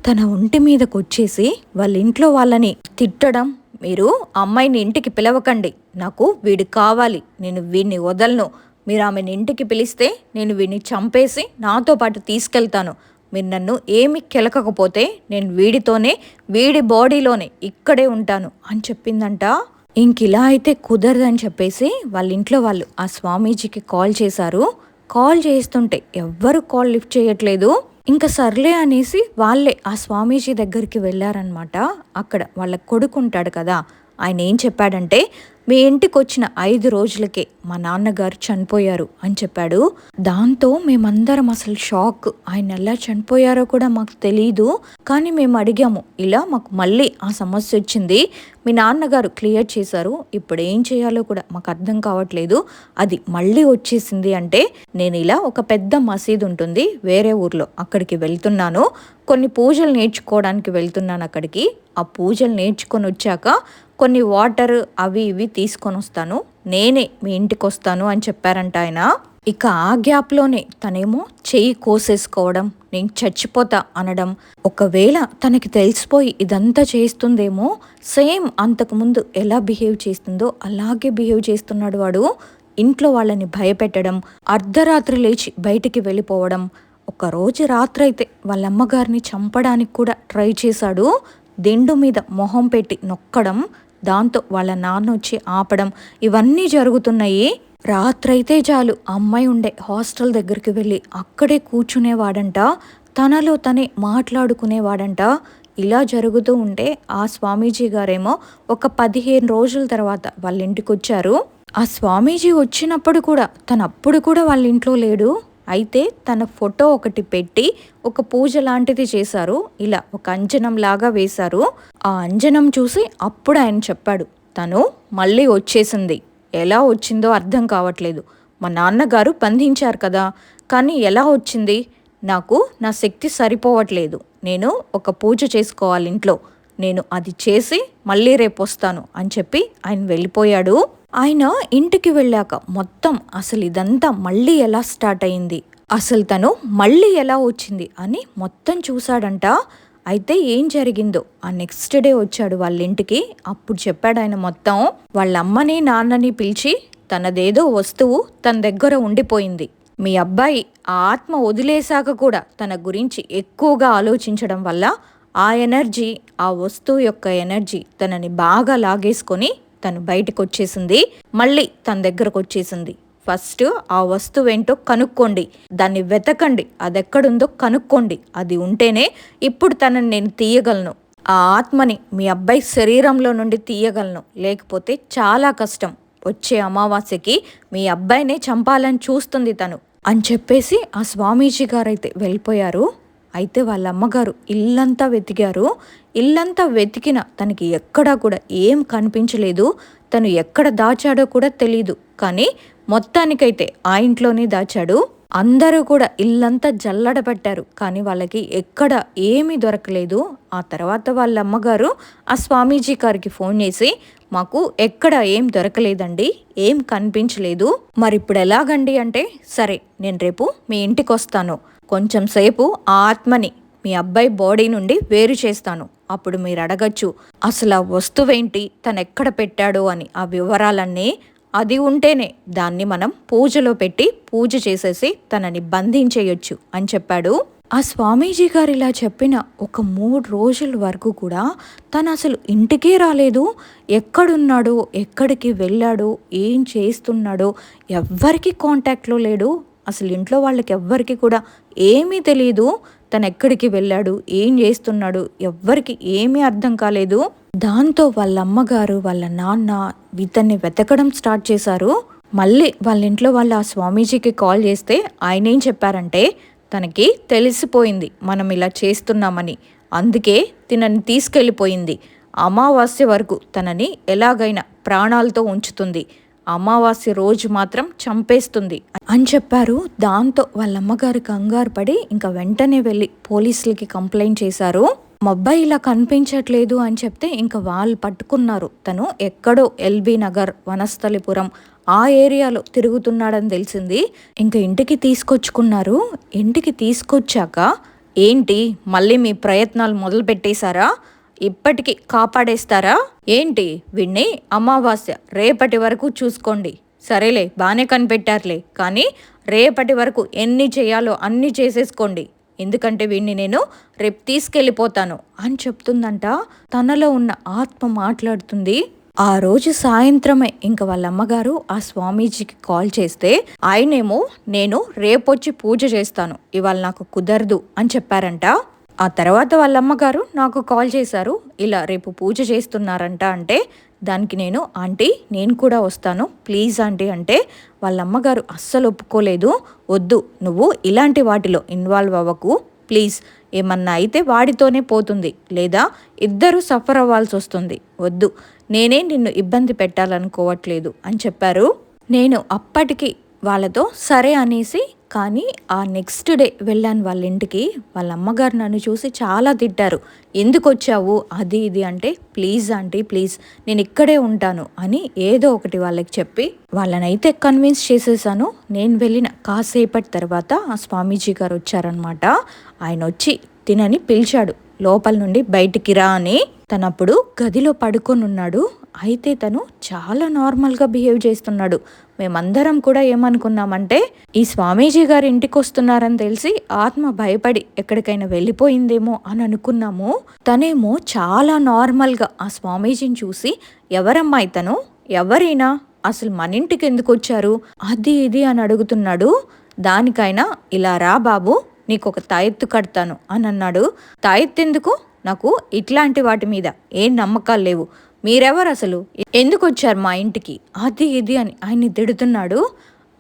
తన ఒంటి మీదకి వచ్చేసి వాళ్ళ ఇంట్లో వాళ్ళని తిట్టడం, మీరు అమ్మాయిని ఇంటికి పిలవకండి, నాకు వీడు కావాలి, నేను వీడిని వదలను, మీరు ఆమెను ఇంటికి పిలిస్తే నేను వీడిని చంపేసి నాతో పాటు తీసుకెళ్తాను, మీరు నన్ను ఏమి కెలకపోతే నేను వీడితోనే, వీడి బాడీలోనే ఇక్కడే ఉంటాను అని చెప్పిందంట. ఇంకిలా అయితే కుదరదని చెప్పేసి వాళ్ళ ఇంట్లో వాళ్ళు ఆ స్వామీజీకి కాల్ చేశారు. కాల్ చేస్తుంటే ఎవ్వరు కాల్ లిఫ్ట్ చేయట్లేదు. ఇంకా సర్లే అనేసి వాళ్ళే ఆ స్వామీజీ దగ్గరికి వెళ్ళారనమాట. అక్కడ వాళ్ళ కొడుకు ఉంటాడు కదా, ఆయన ఏం చెప్పాడంటే, మీ ఇంటికి వచ్చిన 5 రోజులకే మా నాన్నగారు చనిపోయారు అని చెప్పాడు. దాంతో మేమందరం అసలు షాక్. ఆయన ఎలా చనిపోయారో కూడా మాకు తెలీదు. కానీ మేము అడిగాము, ఇలా మాకు మళ్ళీ ఆ సమస్య వచ్చింది, మీ నాన్నగారు క్లియర్ చేశారు, ఇప్పుడు ఏం చేయాలో కూడా మాకు అర్థం కావట్లేదు, అది మళ్ళీ వచ్చేసింది అంటే, నేను ఇలా ఒక పెద్ద మసీదు ఉంటుంది వేరే ఊర్లో, అక్కడికి వెళ్తున్నాను, కొన్ని పూజలు నేర్చుకోవడానికి వెళ్తున్నాను అక్కడికి. ఆ పూజలు నేర్చుకొని వచ్చాక కొన్ని వాటర్ అవి ఇవి తీసుకొని వస్తాను, నేనే మీ ఇంటికి వస్తాను అని చెప్పారంట ఆయన. ఇక ఆ గ్యాప్లోనే తనేమో చెయ్యి కోసేసుకోవడం, నేను చచ్చిపోతా అనడం. ఒకవేళ తనకి తెలిసిపోయి ఇదంతా చేస్తుందేమో, సేమ్ అంతకుముందు ఎలా బిహేవ్ చేస్తుందో అలాగే బిహేవ్ చేస్తున్నాడు వాడు. ఇంట్లో వాళ్ళని భయపెట్టడం, అర్ధరాత్రి లేచి బయటికి వెళ్ళిపోవడం. ఒకరోజు రాత్రైతే వాళ్ళ అమ్మగారిని చంపడానికి కూడా ట్రై చేశాడు. దిండు మీద మొహం పెట్టి నొక్కడం, దాంతో వాళ్ళ నాన్న వచ్చి ఆపడం ఇవన్నీ జరుగుతున్నాయి. రాత్రైతే చాలు అమ్మాయి ఉండే హాస్టల్ దగ్గరికి వెళ్ళి అక్కడే కూర్చునేవాడంట, తనలో తనే మాట్లాడుకునేవాడంట. ఇలా జరుగుతూ ఉంటే ఆ స్వామీజీ గారేమో ఒక 15 రోజుల తర్వాత వాళ్ళ ఇంటికి వచ్చారు. ఆ స్వామీజీ వచ్చినప్పుడు కూడా తనప్పుడు కూడా వాళ్ళ ఇంట్లో లేడు. అయితే తన ఫోటో ఒకటి పెట్టి ఒక పూజ లాంటిది చేశారు. ఇలా ఒక అంజనం లాగా వేశారు. ఆ అంజనం చూసి అప్పుడు ఆయన చెప్పాడు, తను మళ్ళీ వచ్చేసింది. ఎలా వచ్చిందో అర్థం కావట్లేదు. మా నాన్నగారు బంధించారు కదా, కానీ ఎలా వచ్చింది? నాకు నా శక్తి సరిపోవట్లేదు. నేను ఒక పూజ చేసుకోవాలి ఇంట్లో. నేను అది చేసి మళ్ళీ రేపు వస్తాను అని చెప్పి ఆయన వెళ్ళిపోయాడు. ఆయన ఇంటికి వెళ్ళాక మొత్తం అసలు ఇదంతా మళ్ళీ ఎలా స్టార్ట్ అయింది, అసలు తను మళ్ళీ ఎలా వచ్చింది అని మొత్తం చూశాడంట. అయితే ఏం జరిగిందో ఆ నెక్స్ట్ డే వచ్చాడు వాళ్ళ ఇంటికి. అప్పుడు చెప్పాడు ఆయన మొత్తం. వాళ్ళ అమ్మని నాన్నని పిలిచి, తనదేదో వస్తువు తన దగ్గర ఉండిపోయింది. మీ అబ్బాయి ఆ ఆత్మ వదిలేశాక కూడా తన గురించి ఎక్కువగా ఆలోచించడం వల్ల ఆ ఎనర్జీ, ఆ వస్తువు యొక్క ఎనర్జీ తనని బాగా లాగేసుకొని తను బయటకు వచ్చేసింది. మళ్ళీ తన దగ్గరకు వచ్చేసింది. ఫస్ట్ ఆ వస్తువు ఏంటో కనుక్కోండి, దాన్ని వెతకండి, అది ఎక్కడుందో కనుక్కోండి. అది ఉంటేనే ఇప్పుడు తనని నేను తీయగలను. ఆ ఆత్మని మీ అబ్బాయి శరీరంలో నుండి తీయగలను, లేకపోతే చాలా కష్టం. వచ్చే అమావాస్యకి మీ అబ్బాయినే చంపాలని చూస్తుంది తను అని చెప్పేసి ఆ స్వామీజీ గారైతే వెళ్ళిపోయారు. అయితే వాళ్ళ అమ్మగారు ఇల్లంతా వెతికారు. ఇల్లంతా వెతికిన తనకి ఎక్కడా కూడా ఏం కనిపించలేదు. తను ఎక్కడ దాచాడో కూడా తెలీదు. కానీ మొత్తానికైతే ఆ ఇంట్లోనే దాచాడు. అందరూ కూడా ఇల్లంతా జల్లడబట్టారు, కానీ వాళ్ళకి ఎక్కడ ఏమీ దొరకలేదు. ఆ తర్వాత వాళ్ళ అమ్మగారు ఆ స్వామీజీ గారికి ఫోన్ చేసి, మాకు ఎక్కడ ఏం దొరకలేదండి, ఏం కనిపించలేదు, మరి ఇప్పుడు ఎలాగండి అంటే, సరే నేను రేపు మీ ఇంటికి వస్తాను, కొంచెం సేపు ఆ ఆత్మని మీ అబ్బాయి బాడీ నుండి వేరు చేస్తాను, అప్పుడు మీరు అడగచ్చు అసలు ఆ వస్తువేంటి, తను ఎక్కడ పెట్టాడో అని ఆ వివరాలన్నీ. అది ఉంటేనే దాన్ని మనం పూజలో పెట్టి పూజ చేసేసి తనని బంధించేయొచ్చు అని చెప్పాడు. ఆ స్వామీజీ గారు ఇలా చెప్పిన ఒక 3 రోజుల వరకు కూడా తను అసలు ఇంటికే రాలేదు. ఎక్కడున్నాడో, ఎక్కడికి వెళ్ళాడో, ఏం చేస్తున్నాడో ఎవ్వరికి కాంటాక్ట్లో లేడు. అసలు ఇంట్లో వాళ్ళకి ఎవ్వరికి కూడా ఏమీ తెలియదు. తను ఎక్కడికి వెళ్ళాడు, ఏం చేస్తున్నాడు ఎవ్వరికి ఏమీ అర్థం కాలేదు. దాంతో వాళ్ళ అమ్మగారు వాళ్ళ నాన్న ఇతన్ని వెతకడం స్టార్ట్ చేశారు. మళ్ళీ వాళ్ళ ఇంట్లో వాళ్ళు ఆ స్వామీజీకి కాల్ చేస్తే ఆయన ఏం చెప్పారంటే, తనకి తెలిసిపోయింది మనం ఇలా చేస్తున్నామని, అందుకే తినని తీసుకెళ్ళిపోయింది. అమావాస్య వరకు తనని ఎలాగైనా ప్రాణాలతో ఉంచుతుంది, అమావాస్య రోజు మాత్రం చంపేస్తుంది అని చెప్పారు. దాంతో వాళ్ళ అమ్మగారు కంగారు పడి ఇంకా వెంటనే వెళ్ళి పోలీసులకి కంప్లైంట్ చేశారు. మా అబ్బాయి ఇలా కనిపించట్లేదు అని చెప్తే ఇంకా వాళ్ళు పట్టుకున్నారు. తను ఎక్కడో ఎల్బీ నగర్, వనస్థలిపురం ఆ ఏరియాలో తిరుగుతున్నాడని తెలిసింది. ఇంకా ఇంటికి తీసుకొచ్చుకున్నారు. ఇంటికి తీసుకొచ్చాక, ఏంటి మళ్ళీ మీ ప్రయత్నాలు మొదలు పెట్టేశారా, ఇప్పటికి కాపాడేస్తారా ఏంటి, వీణ్ణి అమావాస్య రేపటి వరకు చూసుకోండి, సరేలే బాగానే కనిపెట్టారులే, కానీ రేపటి వరకు ఎన్ని చేయాలో అన్ని చేసేసుకోండి, ఎందుకంటే వీడిని నేను రేపు తీసుకెళ్ళిపోతాను అని చెప్తుందంట. తనలో ఉన్న ఆత్మ మాట్లాడుతుంది. ఆ రోజు సాయంత్రమే ఇంకా వాళ్ళ అమ్మగారు ఆ స్వామీజీకి కాల్ చేస్తే ఆయనేమో, నేను రేపొచ్చి పూజ చేస్తాను, ఇవాళ నాకు కుదరదు అని చెప్పారంట. ఆ తర్వాత వాళ్ళ అమ్మగారు నాకు కాల్ చేశారు, ఇలా రేపు పూజ చేస్తున్నారంట అంటే, దానికి నేను, ఆంటీ నేను కూడా వస్తాను ప్లీజ్ ఆంటీ అంటే, వాళ్ళ అమ్మగారు అస్సలు ఒప్పుకోలేదు. వద్దు, నువ్వు ఇలాంటి వాటిలో ఇన్వాల్వ్ అవ్వకు ప్లీజ్, ఏమన్నా అయితే వాడితోనే పోతుంది, లేదా ఇద్దరు సఫర్ అవ్వాల్సి వస్తుంది, వద్దు, నేనే నిన్ను ఇబ్బంది పెట్టాలనుకోవట్లేదు అని చెప్పారు. నేను అప్పటికి వాళ్ళతో సరే అనేసి, కానీ ఆ నెక్స్ట్ డే వెళ్ళాను వాళ్ళ ఇంటికి. వాళ్ళ అమ్మగారు నన్ను చూసి చాలా తిట్టారు, ఎందుకు వచ్చావు అది ఇది అంటే, ప్లీజ్ ఆంటీ ప్లీజ్ నేను ఇక్కడే ఉంటాను అని ఏదో ఒకటి వాళ్ళకి చెప్పి వాళ్ళనైతే కన్విన్స్ చేసేసాను. నేను వెళ్ళిన కాసేపటి తర్వాత ఆ స్వామీజీ గారు వచ్చారనమాట. ఆయన వచ్చి తినని పిలిచాడు, లోపల నుండి బయటికి రా అని. తనప్పుడు గదిలో పడుకొని ఉన్నాడు. అయితే తను చాలా నార్మల్గా బిహేవ్ చేస్తున్నాడు. మేమందరం కూడా ఏమనుకున్నామంటే ఈ స్వామీజీ గారు ఇంటికి వస్తున్నారని తెలిసి ఆత్మ భయపడి ఎక్కడికైనా వెళ్ళిపోయిందేమో అని అనుకున్నాము. తనేమో చాలా నార్మల్గా ఆ స్వామీజీని చూసి, ఎవరమ్మా ఇతను, ఎవరైనా, అసలు మన ఇంటికి ఎందుకు వచ్చారు, అది ఇది అని అడుగుతున్నాడు. దానికైనా ఇలా రా బాబు, నీకు ఒక తాయెత్తు కడతాను అని అన్నాడు. తాయెత్తు ఎందుకు, నాకు ఇట్లాంటి వాటి మీద ఏం నమ్మకాలు లేవు, మీరెవరు అసలు, ఎందుకు వచ్చారు మా ఇంటికి, అది ఇది అని ఆయన్ని తిడుతున్నాడు.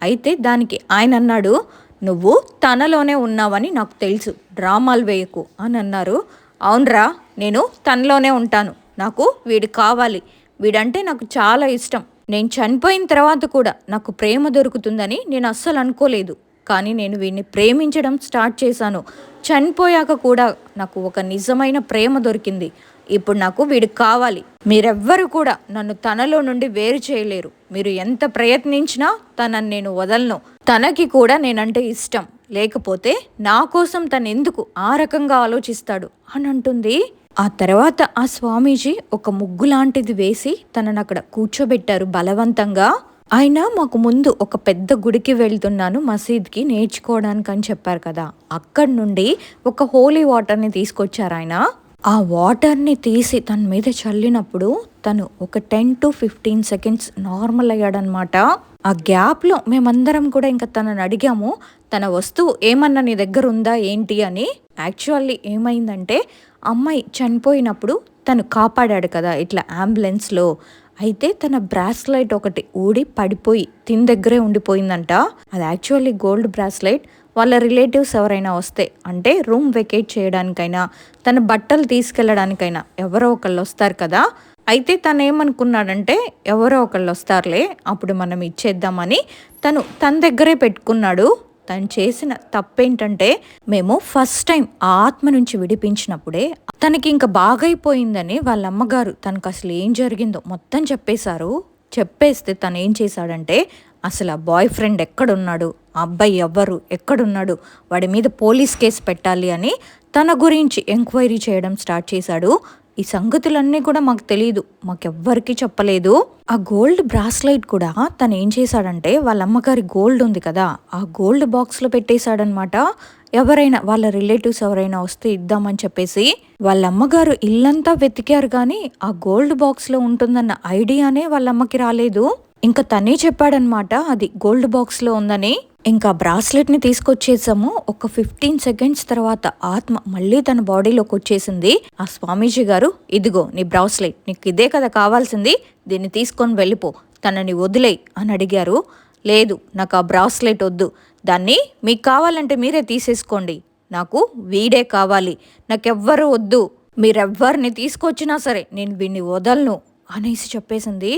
అయితే దానికి ఆయన అన్నాడు, నువ్వు తనలోనే ఉన్నావని నాకు తెలుసు, డ్రామాలు వేయకు అని అన్నారు. అవునరా, నేను తనలోనే ఉంటాను, నాకు వీడు కావాలి, వీడంటే నాకు చాలా ఇష్టం, నేను చనిపోయిన తర్వాత కూడా నాకు ప్రేమ దొరుకుతుందని నేను అస్సలు అనుకోలేదు, కానీ నేను వీడిని ప్రేమించడం స్టార్ట్ చేశాను. చనిపోయాక కూడా నాకు ఒక నిజమైన ప్రేమ దొరికింది. ఇప్పుడు నాకు వీడు కావాలి. మీరెవ్వరు కూడా నన్ను తనలో నుండి వేరు చేయలేరు. మీరు ఎంత ప్రయత్నించినా తనని నేను వదలను. తనకి కూడా నేనంటే ఇష్టం, లేకపోతే నా కోసం తను ఎందుకు ఆ రకంగా ఆలోచిస్తాడు అని అంటుంది. ఆ తర్వాత ఆ స్వామీజీ ఒక ముగ్గు లాంటిది వేసి తనని అక్కడ కూర్చోబెట్టారు బలవంతంగా. ఆయన మాకు ముందు ఒక పెద్ద గుడికి వెళ్తున్నాను మసీద్కి నేర్చుకోవడానికి అని చెప్పారు కదా, అక్కడి నుండి ఒక హోలీ వాటర్ని తీసుకొచ్చారు ఆయన. ఆ వాటర్ని తీసి తన మీద చల్లినప్పుడు తను ఒక 10 to 15 seconds నార్మల్ అయ్యాడనమాట. ఆ గ్యాప్లో మేమందరం కూడా ఇంకా తనని అడిగాము, తన వస్తువు ఏమన్నా నీ దగ్గర ఉందా ఏంటి అని. యాక్చువల్లీ ఏమైందంటే అమ్మాయి చనిపోయినప్పుడు తను కాపాడాడు కదా ఇట్లా అంబులెన్స్లో. అయితే తన బ్రాస్లైట్ ఒకటి ఊడి పడిపోయి తిని దగ్గరే ఉండిపోయిందంట. అది యాక్చువల్లీ గోల్డ్ బ్రాస్లైట్. వాళ్ళ రిలేటివ్స్ ఎవరైనా వస్తే, అంటే రూమ్ వెకేట్ చేయడానికైనా తన బట్టలు తీసుకెళ్ళడానికైనా ఎవరో ఒకళ్ళు వస్తారు కదా. అయితే తను ఏమనుకున్నాడంటే ఎవరో ఒకళ్ళు వస్తారులే అప్పుడు మనం ఇచ్చేద్దామని తను తన దగ్గరే పెట్టుకున్నాడు. తను చేసిన తప్పేంటంటే, మేము ఫస్ట్ టైం ఆ ఆత్మ నుంచి విడిపించినప్పుడే తనకి ఇంకా బాగైపోయిందని వాళ్ళ అమ్మగారు తనకు అసలు ఏం జరిగిందో మొత్తం చెప్పేశారు. చెప్పేస్తే తను ఏం చేశాడంటే, అసలు ఆ బాయ్ ఫ్రెండ్ ఎక్కడున్నాడు, ఆ అబ్బాయి ఎవ్వరు, ఎక్కడున్నాడు, వాడి మీద పోలీస్ కేసు పెట్టాలి అని తన గురించి ఎంక్వైరీ చేయడం స్టార్ట్ చేశాడు. ఈ సంగతులన్నీ కూడా మాకు తెలియదు, మాకెవ్వరికీ చెప్పలేదు. ఆ గోల్డ్ బ్రాస్లైట్ కూడా తను ఏం చేశాడంటే, వాళ్ళ అమ్మగారి గోల్డ్ ఉంది కదా, ఆ గోల్డ్ బాక్స్లో పెట్టేశాడనమాట. ఎవరైనా వాళ్ళ రిలేటివ్స్ ఎవరైనా వస్తే ఇద్దామని చెప్పేసి. వాళ్ళ అమ్మగారు ఇల్లంతా వెతికారు కానీ ఆ గోల్డ్ బాక్స్లో ఉంటుందన్న ఐడియానే వాళ్ళ అమ్మకి రాలేదు. ఇంకా తనే చెప్పాడనమాట అది గోల్డ్ బాక్స్లో ఉందని. ఇంకా బ్రాస్లెట్ని తీసుకొచ్చేసాము. ఒక 15 seconds తర్వాత ఆత్మ మళ్ళీ తన బాడీలోకి వచ్చేసింది. ఆ స్వామీజీ గారు, ఇదిగో నీ బ్రాస్లెట్, నీకు ఇదే కదా కావాల్సింది, దీన్ని తీసుకొని వెళ్ళిపో, తనని వదిలేయ్ అని అడిగారు. లేదు, నాకు ఆ బ్రాస్లెట్ వద్దు, దాన్ని మీకు కావాలంటే మీరే తీసేసుకోండి, నాకు వీడే కావాలి, నాకెవ్వరు వద్దు, మీరెవ్వరిని తీసుకొచ్చినా సరే నేను వీడిని వదలను అనేసి చెప్పేసింది.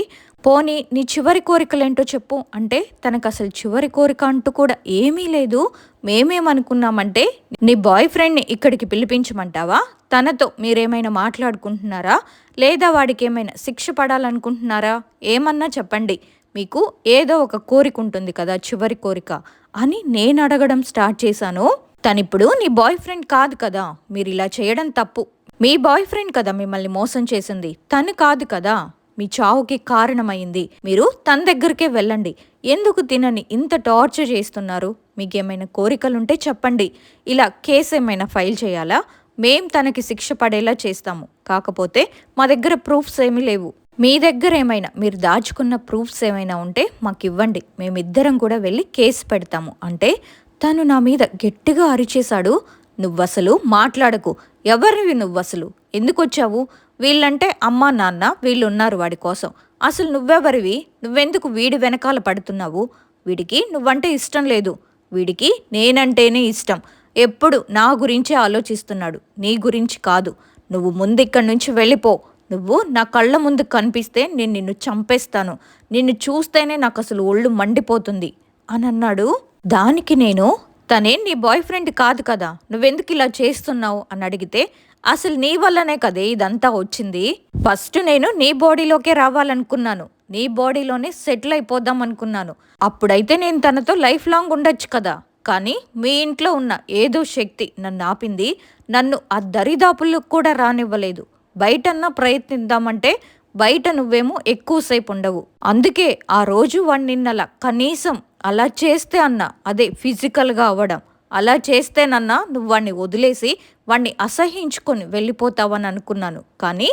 పోనీ నీ చివరి కోరికలేంటో చెప్పు అంటే, తనకు అసలు చివరి కోరిక అంటూ కూడా ఏమీ లేదు. మేమేమనుకున్నామంటే, నీ బాయ్ ఫ్రెండ్ని ఇక్కడికి పిలిపించమంటావా, తనతో మీరేమైనా మాట్లాడుకుంటున్నారా, లేదా వాడికి ఏమైనా శిక్ష పడాలనుకుంటున్నారా, ఏమన్నా చెప్పండి, మీకు ఏదో ఒక కోరిక ఉంటుంది కదా చివరి కోరిక అని నేను అడగడం స్టార్ట్ చేశాను. తనిప్పుడు నీ బాయ్ ఫ్రెండ్ కాదు కదా, మీరు ఇలా చేయడం తప్పు. మీ బాయ్ ఫ్రెండ్ కదా మిమ్మల్ని మోసం చేసింది, తను కాదు కదా మీ చావుకి కారణమైంది. మీరు తన దగ్గరికే వెళ్ళండి, ఎందుకు తినని ఇంత టార్చర్ చేస్తున్నారు, మీకేమైనా కోరికలుంటే చెప్పండి, ఇలా కేసు ఏమైనా ఫైల్ చేయాలా, మేం తనకి శిక్ష పడేలా చేస్తాము, కాకపోతే మా దగ్గర ప్రూఫ్స్ ఏమీ లేవు, మీ దగ్గర ఏమైనా మీరు దాచుకున్న ప్రూఫ్స్ ఏమైనా ఉంటే మాకు ఇవ్వండి, మేమిద్దరం కూడా వెళ్ళి కేసు పెడతాము అంటే తను నా మీద గట్టిగా అరిచేశాడు. నువ్వసలు మాట్లాడకు, ఎవరివి నువ్వసలు, ఎందుకు వచ్చావు, వీళ్ళంటే అమ్మా నాన్న వీళ్ళు ఉన్నారు వాడి కోసం, అసలు నువ్వెవరివి, నువ్వెందుకు వీడి వెనకాల పడుతున్నావు, వీడికి నువ్వంటే ఇష్టం లేదు, వీడికి నేనంటేనే ఇష్టం, ఎప్పుడు నా గురించే ఆలోచిస్తున్నాడు, నీ గురించి కాదు, నువ్వు ముందు ఇక్కడి నుంచి వెళ్ళిపో, నువ్వు నా కళ్ళ ముందు కనిపిస్తే నేను నిన్ను చంపేస్తాను, నిన్ను చూస్తేనే నాకు అసలు ఒళ్ళు మండిపోతుంది అని అన్నాడు. దానికి నేను, తనే నీ బాయ్ ఫ్రెండ్ కాదు కదా, నువ్వెందుకు ఇలా చేస్తున్నావు అని అడిగితే, అసలు నీ వల్లనే కదే ఇదంతా వచ్చింది, ఫస్ట్ నేను నీ బాడీలోకే రావాలనుకున్నాను, నీ బాడీలోనే సెటిల్ అయిపోదాం అనుకున్నాను, అప్పుడైతే నేను తనతో లైఫ్ లాంగ్ ఉండొచ్చు కదా, కానీ మీ ఇంట్లో ఉన్న ఏదో శక్తి నన్ను ఆపింది, నన్ను ఆ దరిదాపులకు కూడా రానివ్వలేదు, బయటన్నా ప్రయత్నిద్దామంటే బయట నువ్వేమో ఎక్కువసేపు ఉండవు. అందుకే ఆ రోజు వాడు నిన్నలా కనీసం అలా చేస్తే అన్నా, అదే ఫిజికల్‌గా అవ్వడం. అలా చేస్తేనన్నా నువ్వు వాడిని వదిలేసి వాడిని అసహ్యించుకొని వెళ్ళిపోతావని అనుకున్నాను. కానీ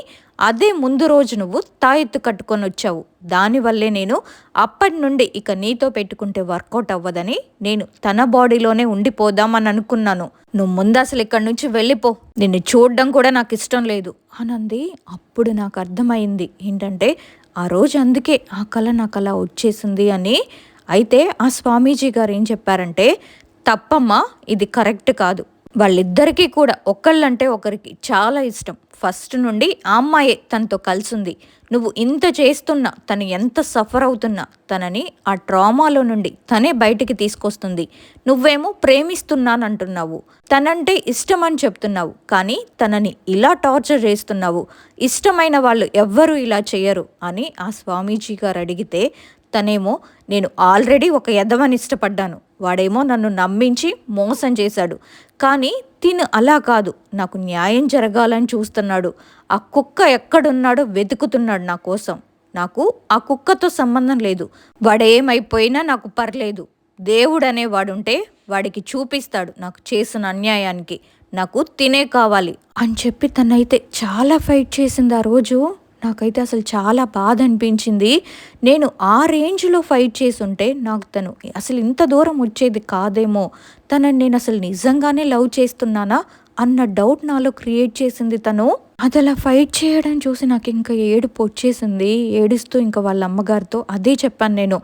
అదే ముందు రోజు నువ్వు తాయెత్తు కట్టుకొనొచ్చావు. దానివల్లే నేను అప్పటి నుండి ఇక నీతో పెట్టుకుంటే వర్కౌట్ అవ్వదని నేను తన బాడీలోనే ఉండిపోదామని అనుకున్నాను. నువ్వు ముందు అసలు ఇక్కడి నుంచి వెళ్ళిపో. నిన్ను చూడడం కూడా నాకు ఇష్టం లేదు అనంది. అప్పుడు నాకు అర్థమైంది ఏంటంటే ఆ రోజు అందుకే ఆ కళ నాకు అలా వచ్చేసింది అని. అయితే ఆ స్వామీజీ గారు ఏం చెప్పారంటే, తప్పమ్మా, ఇది కరెక్ట్ కాదు. వాళ్ళిద్దరికీ కూడా ఒకళ్ళంటే ఒకరికి చాలా ఇష్టం. ఫస్ట్ నుండి ఆ అమ్మాయే తనతో కలిసుంది. నువ్వు ఇంత చేస్తున్నా, తను ఎంత సఫర్ అవుతున్నా తనని ఆ ట్రామాలో నుండి తనే బయటికి తీసుకొస్తుంది. నువ్వేమో ప్రేమిస్తున్నానంటున్నావు, తనంటే ఇష్టం అని చెప్తున్నావు, కానీ తనని ఇలా టార్చర్ చేస్తున్నావు. ఇష్టమైన వాళ్ళు ఎవ్వరూ ఇలా చేయరు అని ఆ స్వామీజీ గారు అడిగితే, తనేమో నేను ఆల్రెడీ ఒక ఎదవని ఇష్టపడ్డాను, వాడేమో నన్ను నమ్మించి మోసం చేశాడు, కానీ తిను అలా కాదు, నాకు న్యాయం జరగాలని చూస్తున్నాడు. ఆ కుక్క ఎక్కడున్నాడో వెతుకుతున్నాడు నా కోసం. నాకు ఆ కుక్కతో సంబంధం లేదు, వాడేమైపోయినా నాకు పర్లేదు. దేవుడనే వాడుంటే వాడికి చూపిస్తాడు నాకు చేసిన అన్యాయానికి. నాకు తినే కావాలి అని చెప్పి తనైతే చాలా ఫైట్ చేసింది ఆ రోజు. నాకైతే అసలు చాలా బాధ అనిపించింది. నేను ఆ రేంజ్లో ఫైట్ చేసుంటే నాకు తను అసలు ఇంత దూరం వచ్చేది కాదేమో. తనని నేను అసలు నిజంగానే లవ్ చేస్తున్నానా అన్న డౌట్ నాలో క్రియేట్ చేసింది తను. అది అలా ఫైట్ చేయడం చూసి నాకు ఇంకా ఏడుపు వచ్చేసింది. ఏడుస్తూ ఇంకా వాళ్ళ అమ్మగారితో అదే చెప్పాను నేను.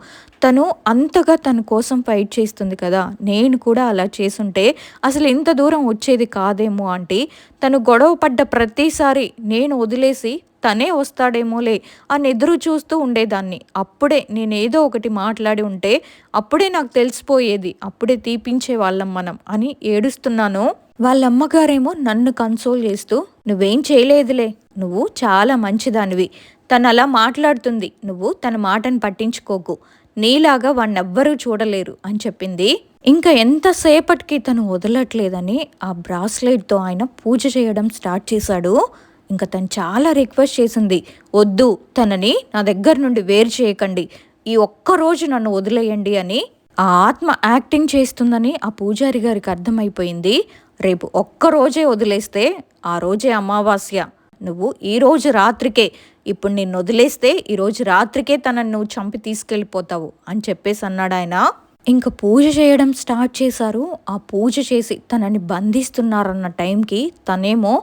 తను అంతగా తన కోసం ఫైట్ చేస్తుంది కదా, నేను కూడా అలా చేసుంటే అసలు ఇంత దూరం వచ్చేది కాదేమో ఆంటీ. తను గొడవ పడ్డ ప్రతిసారి నేను వదిలేసి తనే వస్తాడేమోలే అని ఎదురు చూస్తూ ఉండేదాన్ని. అప్పుడే నేనేదో ఒకటి మాట్లాడి ఉంటే అప్పుడే నాకు తెలిసిపోయేది, అప్పుడే తీపించే వాళ్ళం మనం అని ఏడుస్తున్నాను. వాళ్ళ అమ్మగారేమో నన్ను కన్సోల్ చేస్తూ, నువ్వేం చేయలేదులే, నువ్వు చాలా మంచిదానివి, తను అలా మాట్లాడుతుంది, నువ్వు తన మాటను పట్టించుకోకు, నీలాగా వాణ్ణెవ్వరూ చూడలేరు అని చెప్పింది. ఇంకా ఎంతసేపటికి తను వదలట్లేదని ఆ బ్రాస్లెట్తో ఆయన పూజ చేయడం స్టార్ట్ చేశాడు. ఇంకా తను చాలా రిక్వెస్ట్ చేసింది, వద్దు, తనని నా దగ్గర నుండి వేరు చేయకండి, ఈ ఒక్కరోజు నన్ను వదిలేయండి అని. ఆ ఆత్మ యాక్టింగ్ చేస్తుందని ఆ పూజారి గారికి అర్థమైపోయింది. రేపు ఒక్కరోజే వదిలేస్తే ఆ రోజే అమావాస్య, నువ్వు ఈరోజు రాత్రికే, ఇప్పుడు నిన్ను వదిలేస్తే ఈరోజు రాత్రికే తనని నువ్వు చంపి తీసుకెళ్ళిపోతావు అని చెప్పేసి అన్నాడు ఆయన. ఇంకా పూజ చేయడం స్టార్ట్ చేశారు. ఆ పూజ చేసి తనని బంధిస్తున్నారన్న టైంకి తనేమో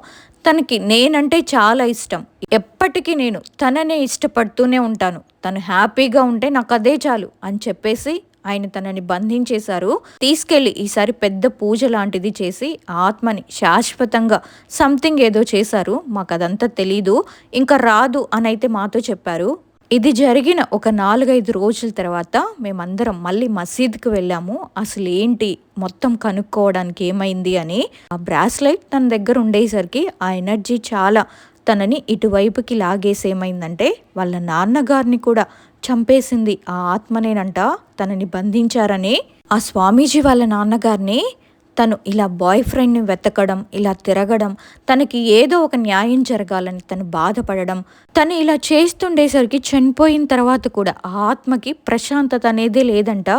తనకి నేనంటే చాలా ఇష్టం, ఎప్పటికీ నేను తననే ఇష్టపడుతూనే ఉంటాను, తను హ్యాపీగా ఉంటే నాకు అదే చాలు అని చెప్పేసి ఆయన తనని బంధించేశారు. తీసుకెళ్ళి ఈసారి పెద్ద పూజ లాంటిది చేసి ఆత్మని శాశ్వతంగా సంథింగ్ ఏదో చేశారు, మాకు అదంతా తెలీదు, ఇంకా రాదు అని అయితే మాతో చెప్పారు. ఇది జరిగిన ఒక 4-5 రోజుల తర్వాత మేమందరం మళ్ళీ మసీద్కి వెళ్ళాము. అసలు ఏంటి మొత్తం కనుక్కోవడానికి ఏమైంది అని. ఆ బ్రాస్లెట్ తన దగ్గర ఉండేసరికి ఆ ఎనర్జీ చాలా తనని ఇటువైపుకి లాగేసి ఏమైందంటే వాళ్ళ నాన్నగారిని కూడా చంపేసింది. ఆ ఆత్మనేనంట తనని బంధించారని. ఆ స్వామీజీ వాళ్ళ నాన్నగారిని తను ఇలా బాయ్ ఫ్రెండ్ని వెతకడం, ఇలా తిరగడం, తనకి ఏదో ఒక న్యాయం జరగాలని తను బాధపడడం, తను ఇలా చేస్తుండేసరికి చనిపోయిన తర్వాత కూడా ఆ ఆత్మకి ప్రశాంతత అనేదే లేదంట.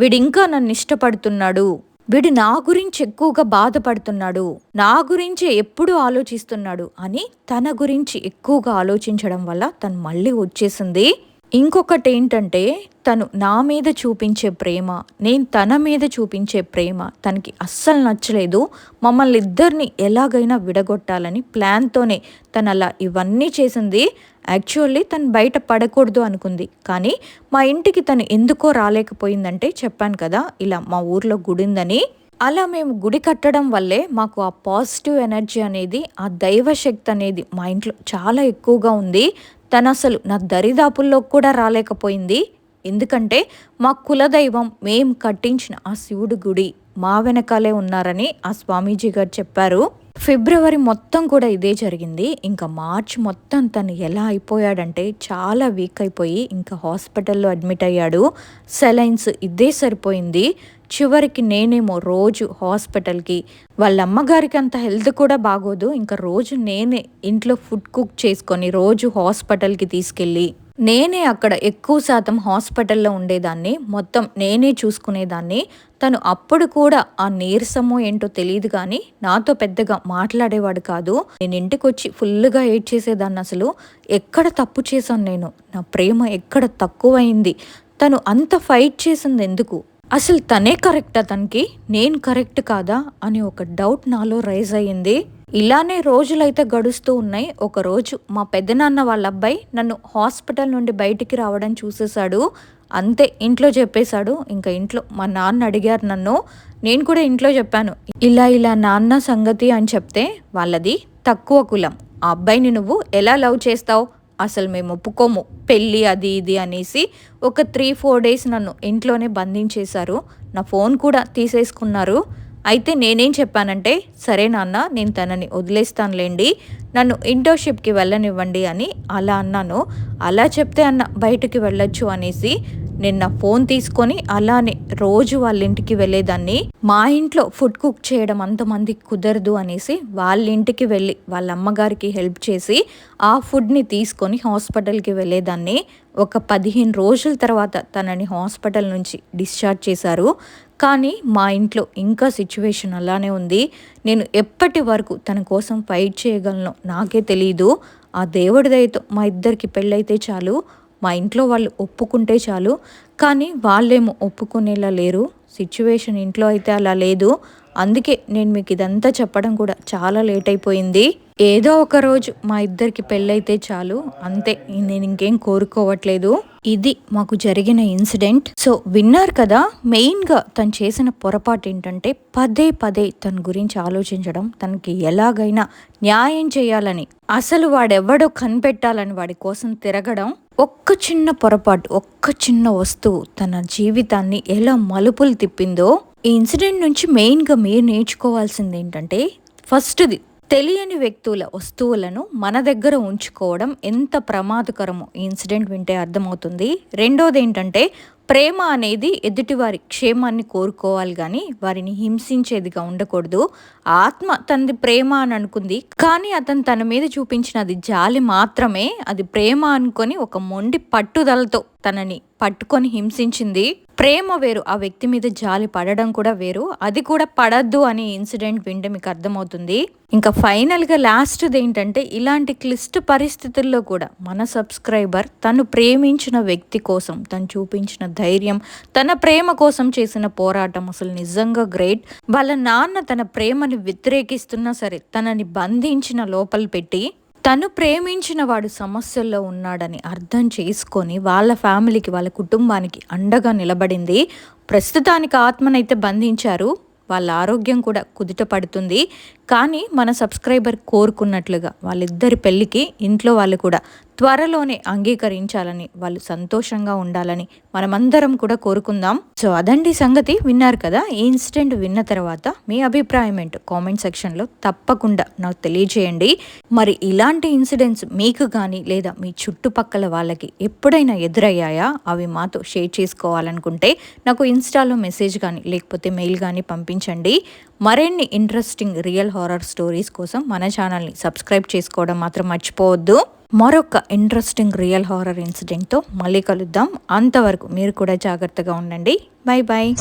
వీడింకా నన్ను ఇష్టపడుతున్నాడు, వీడు నా గురించి ఎక్కువగా బాధపడుతున్నాడు, నా గురించి ఎప్పుడూ ఆలోచిస్తున్నాడు అని తన గురించి ఎక్కువగా ఆలోచించడం వల్ల తను మళ్ళీ వచ్చేసింది. ఇంకొకటి ఏంటంటే తను నా మీద చూపించే ప్రేమ, నేను తన మీద చూపించే ప్రేమ తనకి అస్సలు నచ్చలేదు. మమ్మల్ని ఇద్దరిని ఎలాగైనా విడగొట్టాలని ప్లాన్తోనే తను అలా ఇవన్నీ చేసింది. యాక్చువల్లీ తను బయట పడకూడదు అనుకుంది, కానీ మా ఇంటికి తను ఎందుకో రాలేకపోయిందంటే చెప్పాను కదా ఇలా మా ఊర్లో గుడి ఉందని. అలా మేము గుడి కట్టడం వల్లే మాకు ఆ పాజిటివ్ ఎనర్జీ అనేది, ఆ దైవశక్తి అనేది మా ఇంట్లో చాలా ఎక్కువగా ఉంది. తను అసలు నా దరిదాపుల్లో కూడా రాలేకపోయింది. ఎందుకంటే మా కులదైవం మేం కట్టించిన ఆ శివుడి గుడి మా వెనకాలే ఉన్నారని ఆ స్వామీజీ గారు చెప్పారు. ఫిబ్రవరి మొత్తం కూడా ఇదే జరిగింది. ఇంకా మార్చ్ మొత్తం తను ఎలా అయిపోయాడంటే చాలా వీక్ అయిపోయి ఇంకా హాస్పిటల్లో అడ్మిట్ అయ్యాడు. సెలైన్స్ ఇదే సరిపోయింది. చివరికి నేనేమో రోజు హాస్పిటల్కి, వాళ్ళ అమ్మగారికి అంత హెల్త్ కూడా బాగోదు. ఇంకా రోజు నేనే ఇంట్లో ఫుడ్ కుక్ చేసుకొని రోజు హాస్పిటల్కి తీసుకెళ్ళి నేనే అక్కడ ఎక్కువ శాతం హాస్పిటల్లో ఉండేదాన్ని. మొత్తం నేనే చూసుకునేదాన్ని. తను అప్పుడు కూడా ఆ నీరసమో ఏంటో తెలియదు కానీ నాతో పెద్దగా మాట్లాడేవాడు కాదు. నేను ఇంటికొచ్చి ఫుల్గా ఏడ్చేసేదాన్ని. అసలు ఎక్కడ తప్పు చేశాను నేను? నా ప్రేమ ఎక్కడ తక్కువైంది? తను అంత ఫైట్ చేసింది ఎందుకు? అసలు తనే కరెక్టా? తనకి నేను కరెక్ట్ కాదా అని ఒక డౌట్ నాలో రైజ్ అయ్యింది. ఇలానే రోజులైతే గడుస్తూ ఉన్నాయి. ఒకరోజు మా పెద్దనాన్న వాళ్ళ అబ్బాయి నన్ను హాస్పిటల్ నుండి బయటికి రావడం చూసేశాడు. అంతే, ఇంట్లో చెప్పేశాడు. ఇంకా ఇంట్లో మా నాన్న అడిగారు నన్ను. నేను కూడా ఇంట్లో చెప్పాను, ఇలా నాన్న సంగతి అని చెప్తే వాళ్ళది తక్కువ కులం, ఆ అబ్బాయిని నువ్వు ఎలా లవ్ చేస్తావు? అసలు మేము ఒప్పుకోము పెళ్ళి అది ఇది అనేసి ఒక 3-4 డేస్ నన్ను ఇంట్లోనే బంధించేశారు. నా ఫోన్ కూడా తీసేసుకున్నారు. అయితే నేనేం చెప్పానంటే, సరే నాన్న నేను తనని వదిలేస్తానులేండి, నన్ను ఇంటర్న్షిప్కి వెళ్ళనివ్వండి అని అలా అన్నాను. అలా చెప్తే అన్న బయటకు వెళ్ళొచ్చు అనేసి నేను నా ఫోన్ తీసుకొని అలానే రోజు వాళ్ళ ఇంటికి వెళ్ళేదాన్ని. మా ఇంట్లో ఫుడ్ కుక్ చేయడం అంతమందికి కుదరదు అనేసి వాళ్ళ ఇంటికి వెళ్ళి వాళ్ళ అమ్మగారికి హెల్ప్ చేసి ఆ ఫుడ్ని తీసుకొని హాస్పిటల్కి వెళ్ళేదాన్ని. ఒక 15 రోజుల తర్వాత తనని హాస్పిటల్ నుంచి డిశ్చార్జ్ చేశారు. కానీ మా ఇంట్లో ఇంకా సిచ్యువేషన్ అలానే ఉంది. నేను ఎప్పటి వరకు తన కోసం ఫైట్ చేయగలను నాకే తెలీదు. ఆ దేవుడి దయతో మా ఇద్దరికి పెళ్ళైతే చాలు, మా ఇంట్లో వాళ్ళు ఒప్పుకుంటే చాలు. కానీ వాళ్ళేమో ఒప్పుకునేలా లేరు. సిచ్యువేషన్ ఇంట్లో అయితే అలా లేదు. అందుకే నేను మీకు ఇదంతా చెప్పడం కూడా చాలా లేట్ అయిపోయింది. ఏదో ఒక రోజు మా ఇద్దరికి పెళ్ళైతే చాలు, అంతే, నేను ఇంకేం కోరుకోవట్లేదు. ఇది మాకు జరిగిన ఇన్సిడెంట్. సో విన్నారు కదా, మెయిన్గా తను చేసిన పొరపాటు ఏంటంటే పదే పదే తన గురించి ఆలోచించడం, తనకి ఎలాగైనా న్యాయం చేయాలని, అసలు వాడెవడో కనిపెట్టాలని వాడి కోసం తిరగడం. ఒక్క చిన్న పొరపాటు, ఒక్క చిన్న వస్తువు తన జీవితాన్ని ఎలా మలుపులు తిప్పిందో. ఈ ఇన్సిడెంట్ నుంచి మెయిన్గా మీరు నేర్చుకోవాల్సింది ఏంటంటే, ఫస్ట్ది తెలియని వ్యక్తుల వస్తువులను మన దగ్గర ఉంచుకోవడం ఎంత ప్రమాదకరమో ఈ ఇన్సిడెంట్ వింటే అర్థమవుతుంది. రెండోది ఏంటంటే, ప్రేమ అనేది ఎదుటివారి క్షేమాన్ని కోరుకోవాలి కానీ వారిని హింసించేదిగా ఉండకూడదు. ఆత్మ తనది ప్రేమ అని అనుకుంది, కానీ అతను తన మీద చూపించినది జాలి మాత్రమే. అది ప్రేమ అనుకొని ఒక మొండి పట్టుదలతో తనని పట్టుకొని హింసించింది. ప్రేమ వేరు, ఆ వ్యక్తి మీద జాలి పడడం కూడా వేరు. అది కూడా పడద్దు అని ఇన్సిడెంట్ వింటే మీకు అర్థమవుతుంది. ఇంకా ఫైనల్గా లాస్ట్ది ఏంటంటే, ఇలాంటి క్లిష్ట పరిస్థితుల్లో కూడా మన సబ్స్క్రైబర్ తను ప్రేమించిన వ్యక్తి కోసం తను చూపించిన ధైర్యం, తన ప్రేమ కోసం చేసిన పోరాటం అసలు నిజంగా గ్రేట్. వాళ్ళ నాన్న తన ప్రేమని వ్యతిరేకిస్తున్నా సరే తనని బంధించిన లోపల పెట్టి తను ప్రేమించిన వాడు సమస్యల్లో ఉన్నాడని అర్థం చేసుకొని వాళ్ళ ఫ్యామిలీకి, వాళ్ళ కుటుంబానికి అండగా నిలబడింది. ప్రస్తుతానికి ఆత్మనైతే బంధించారు, వాళ్ళ ఆరోగ్యం కూడా కుదుట పడుతుంది. కానీ మన సబ్స్క్రైబర్ కోరుకున్నట్లుగా వాళ్ళిద్దరి పెళ్ళికి ఇంట్లో వాళ్ళు కూడా త్వరలోనే అంగీకరించాలని, వాళ్ళు సంతోషంగా ఉండాలని మనమందరం కూడా కోరుకుందాం. సో అదండి సంగతి. విన్నారు కదా, ఈ ఇన్సిడెంట్ విన్న తర్వాత మీ అభిప్రాయం ఏంటో కామెంట్ సెక్షన్లో తప్పకుండా నాకు తెలియజేయండి. మరి ఇలాంటి ఇన్సిడెంట్స్ మీకు కానీ లేదా మీ చుట్టుపక్కల వాళ్ళకి ఎప్పుడైనా ఎదురయ్యాయా? అవి మాతో షేర్ చేసుకోవాలనుకుంటే నాకు ఇన్స్టాలో మెసేజ్ కానీ లేకపోతే మెయిల్ కానీ పంపించండి. మరిన్ని ఇంట్రెస్టింగ్ రియల్ హారర్ స్టోరీస్ కోసం మన ఛానల్ని సబ్స్క్రైబ్ చేసుకోవడం మాత్రం మర్చిపోవద్దు. మరొక ఇంట్రెస్టింగ్ రియల్ హారర్ ఇన్సిడెంట్తో మళ్ళీ కలుద్దాం. అంతవరకు మీరు కూడా జాగ్రత్తగా ఉండండి. Bye bye.